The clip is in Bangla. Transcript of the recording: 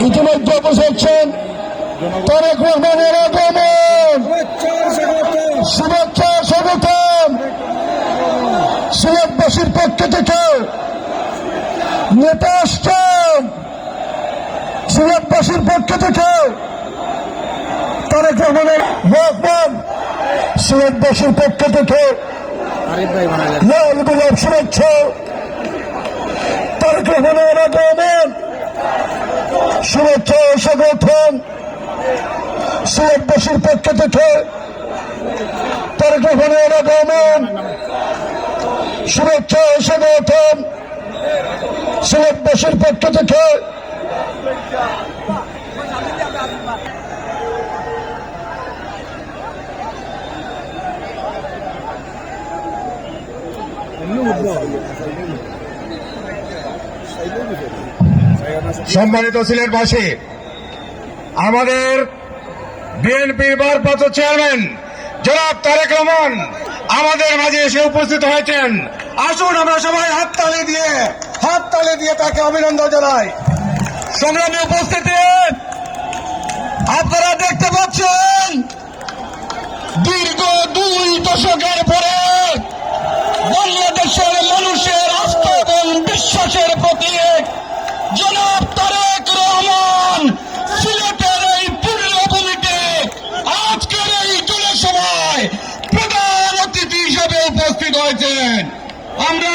ইতিমধ্যে বসেছেন তারেক রহমানের আগমন। শুভেচ্ছা স্বাগতম সিলেটবাসীর পক্ষ থেকে নেতা আসছেন। সিলেটবাসীর পক্ষ থেকে তারেক রহমানের আগমন। সিলেটবাসীর পক্ষ থেকে লাল গোলাপ শুভেচ্ছা। তারেক রহমানের আগমন শুভেচ্ছা স্বাগতম সিলেটবাসীর পক্ষ থেকে তারেক রহমানের আগমন শুভেচ্ছা স্বাগতম সিলেটবাসীর পক্ষ থেকে। সম্মানিত সিলেটবাসী, আমাদের বিএনপির ভারপ্রাপ্ত চেয়ারম্যান জনাব তারেক রহমান আমাদের মাঝে এসে উপস্থিত হয়েছেন। আসুন আমরা সবাই হাততালি দিয়ে তাকে অভিনন্দন জানাই। সংগ্রামী উপস্থিতি, আপনারা দেখতে পাচ্ছেন দীর্ঘ 2 দশকের পরে বাংলাদেশের মানুষের আস্থা এবং বিশ্বাসের প্রতীক জনাব তারেক রহমান সিলেটের এই পূর্ণভূমিতে আজকের এই জনসভায় প্রধান অতিথি হিসেবে উপস্থিত হয়েছেন। আমরা